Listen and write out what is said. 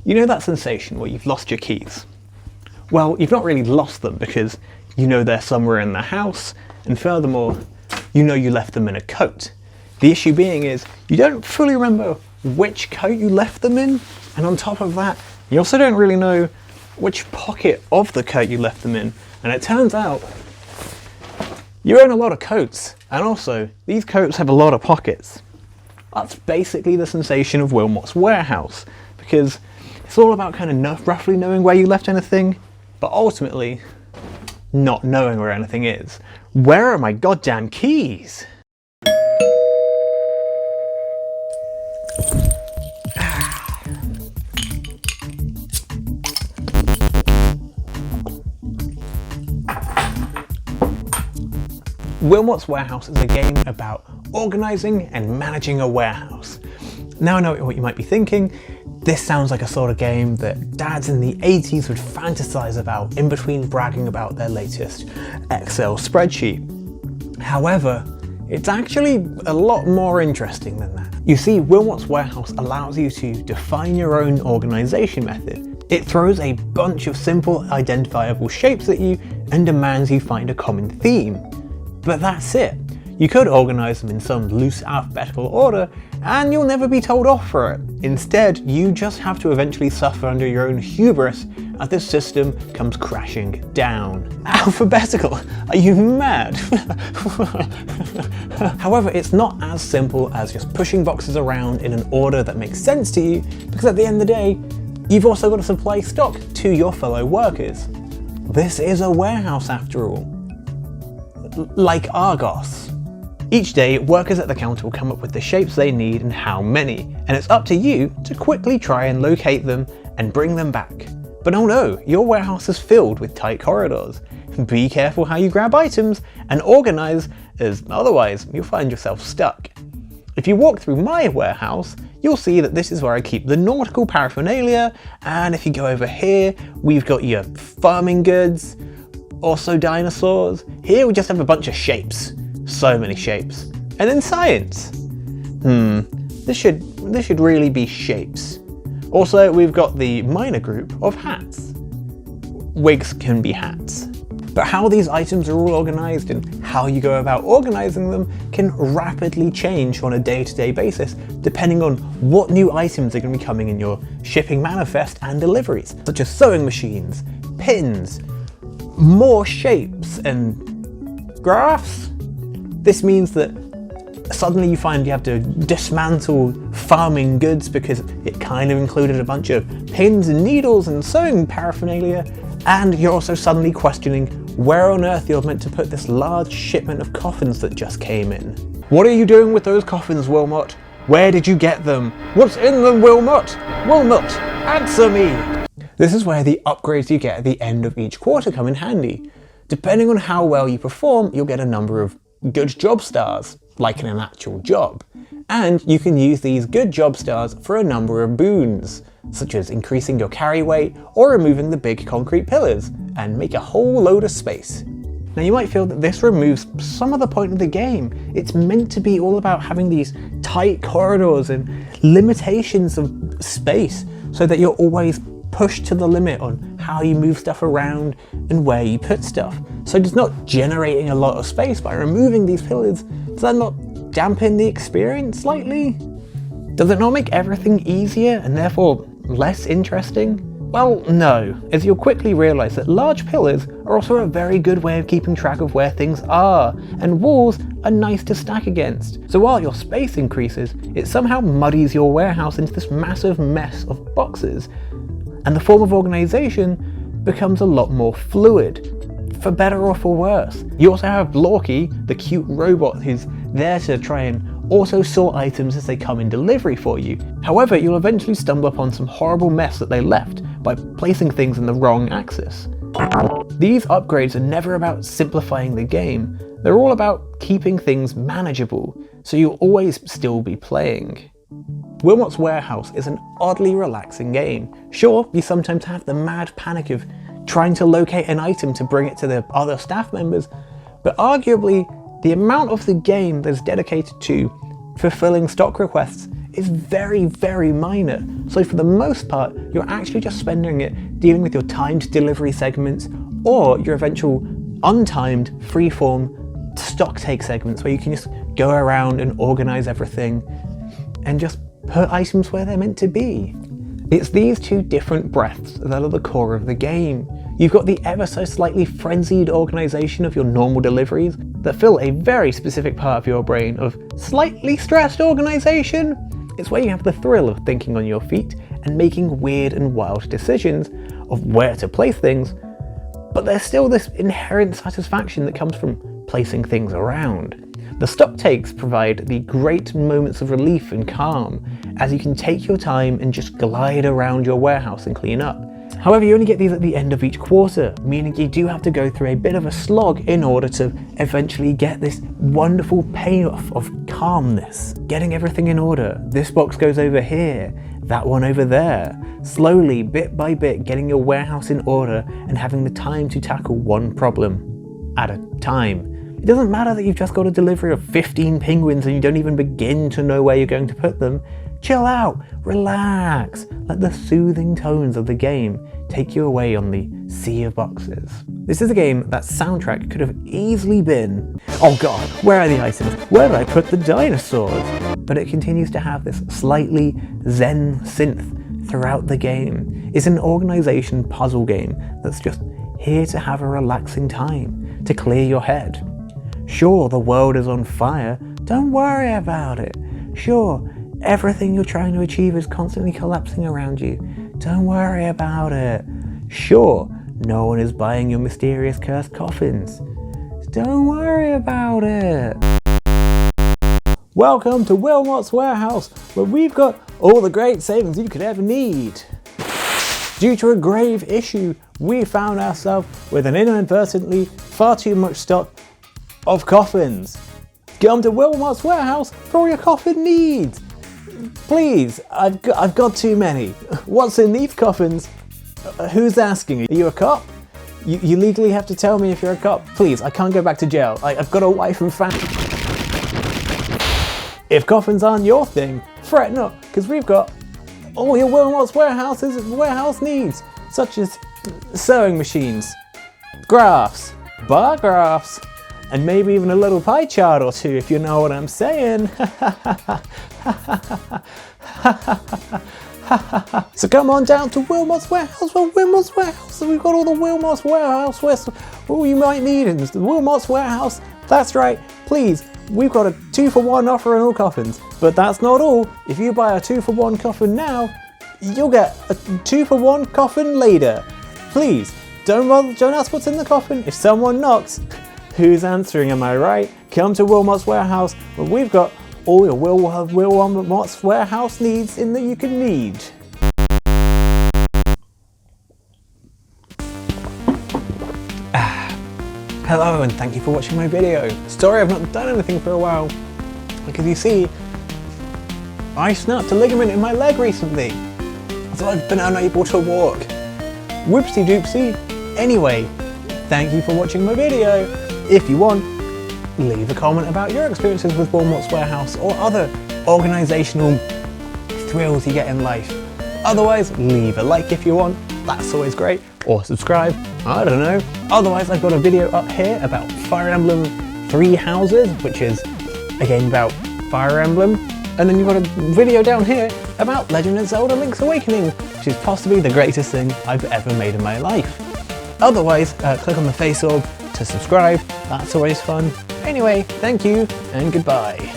You know that sensation where you've lost your keys? Well, you've not really lost them because you know they're somewhere in the house, and furthermore, you know you left them in a coat. The issue being is you don't fully remember which coat you left them in, and on top of that, you also don't really know which pocket of the coat you left them in. And it turns out you own a lot of coats, and also these coats have a lot of pockets. That's basically the sensation of Wilmot's warehouse, because it's all about kind of roughly knowing where you left anything, but ultimately not knowing where anything is. Where are my goddamn keys? Wilmot's Warehouse is a game about organising and managing a warehouse. Now I know what you might be thinking. This sounds like a sort of game that dads in the 80s would fantasize about in between bragging about their latest Excel spreadsheet. However, it's actually a lot more interesting than that. You see, Wilmot's Warehouse allows you to define your own organisation method. It throws a bunch of simple identifiable shapes at you and demands you find a common theme. But that's it. You could organise them in some loose alphabetical order and you'll never be told off for it. Instead, you just have to eventually suffer under your own hubris as the system comes crashing down. Alphabetical? Are you mad? However, it's not as simple as just pushing boxes around in an order that makes sense to you, because at the end of the day, you've also got to supply stock to your fellow workers. This is a warehouse after all. Like Argos. Each day, workers at the counter will come up with the shapes they need and how many, and it's up to you to quickly try and locate them and bring them back. But oh no, your warehouse is filled with tight corridors. Be careful how you grab items and organise, as otherwise you'll find yourself stuck. If you walk through my warehouse, you'll see that this is where I keep the nautical paraphernalia, and if you go over here, we've got your farming goods, also dinosaurs. Here we just have a bunch of shapes. So many shapes. And then science. This should really be shapes. Also, we've got the minor group of hats. Wigs can be hats. But how these items are all organised and how you go about organising them can rapidly change on a day-to-day basis, depending on what new items are going to be coming in your shipping manifest and deliveries, such as sewing machines, pins, more shapes and graphs. This means that suddenly you find you have to dismantle farming goods because it kind of included a bunch of pins and needles and sewing paraphernalia, and you're also suddenly questioning where on earth you're meant to put this large shipment of coffins that just came in. What are you doing with those coffins, Wilmot? Where did you get them? What's in them, Wilmot? Wilmot, answer me! This is where the upgrades you get at the end of each quarter come in handy. Depending on how well you perform, you'll get a number of good job stars, like in an actual job. And you can use these good job stars for a number of boons, such as increasing your carry weight or removing the big concrete pillars, and make a whole load of space. Now you might feel that this removes some of the point of the game. It's meant to be all about having these tight corridors and limitations of space, so that you're always pushed to the limit on how you move stuff around and where you put stuff. So it's not generating a lot of space by removing these pillars. Does that not dampen the experience slightly? Does it not make everything easier and therefore less interesting? Well, no, as you'll quickly realise that large pillars are also a very good way of keeping track of where things are, and walls are nice to stack against. So while your space increases, it somehow muddies your warehouse into this massive mess of boxes, and the form of organisation becomes a lot more fluid, for better or for worse. You also have Lorky, the cute robot who's there to try and auto-sort items as they come in delivery for you. However, you'll eventually stumble upon some horrible mess that they left by placing things in the wrong axis. These upgrades are never about simplifying the game, they're all about keeping things manageable, so you'll always still be playing. Wilmot's Warehouse is an oddly relaxing game. Sure, you sometimes have the mad panic of trying to locate an item to bring it to the other staff members, but arguably the amount of the game that's dedicated to fulfilling stock requests is very, very minor. So for the most part, you're actually just spending it dealing with your timed delivery segments or your eventual untimed freeform stock take segments where you can just go around and organize everything and just put items where they're meant to be. It's these two different breaths that are the core of the game. You've got the ever so slightly frenzied organization of your normal deliveries that fill a very specific part of your brain of slightly stressed organization. It's where you have the thrill of thinking on your feet and making weird and wild decisions of where to place things, but there's still this inherent satisfaction that comes from placing things around. The stock takes provide the great moments of relief and calm as you can take your time and just glide around your warehouse and clean up. However, you only get these at the end of each quarter, meaning you do have to go through a bit of a slog in order to eventually get this wonderful payoff of calmness. Getting everything in order. This box goes over here, that one over there. Slowly, bit by bit, getting your warehouse in order and having the time to tackle one problem at a time. It doesn't matter that you've just got a delivery of 15 penguins and you don't even begin to know where you're going to put them. Chill out, relax, let the soothing tones of the game take you away on the sea of boxes. This is a game that soundtrack could have easily been, oh god, where are the items? Where did I put the dinosaurs? But it continues to have this slightly zen synth throughout the game. It's an organization puzzle game that's just here to have a relaxing time, to clear your head. Sure, the world is on fire, don't worry about it. Sure, everything you're trying to achieve is constantly collapsing around you. Don't worry about it. Sure, no one is buying your mysterious cursed coffins. Don't worry about it. Welcome to Wilmot's warehouse, where we've got all the great savings you could ever need. Due to a grave issue, we found ourselves with an inadvertently far too much stock of coffins. Come to Wilmot's warehouse for all your coffin needs. Please, I've got too many. What's in these coffins? Who's asking? Are you a cop? You legally have to tell me if you're a cop. Please, I can't go back to jail. I've got a wife and family. If coffins aren't your thing, fret not, because we've got all your Wilmot's warehouse needs, such as sewing machines, graphs, bar graphs, and maybe even a little pie chart or two, if you know what I'm saying. So come on down to Wilmot's warehouse. Well, Wilmot's warehouse. So we've got all the Wilmot's warehouse. All you might need is the Wilmot's warehouse. That's right. Please, we've got a 2-for-1 offer on all coffins. But that's not all. If you buy a 2-for-1 coffin now, you'll get a 2-for-1 coffin later. Please, don't ask what's in the coffin. If someone knocks, who's answering, am I right? Come to Wilmot's warehouse, where we've got all your Wilmot's warehouse needs in that you can need. Hello and thank you for watching my video. Sorry I've not done anything for a while, because you see, I snapped a ligament in my leg recently, so I've been unable to walk. Whoopsie doopsie. Anyway, thank you for watching my video. If you want, leave a comment about your experiences with Wilmot's warehouse or other organizational thrills you get in life. Otherwise, leave a like if you want, that's always great, or subscribe, I don't know. Otherwise, I've got a video up here about Fire Emblem 3 Houses, which is a game about Fire Emblem, and then you've got a video down here about Legend of Zelda Link's Awakening, which is possibly the greatest thing I've ever made in my life. Otherwise, click on the face orb to subscribe, that's always fun. Anyway, thank you and goodbye.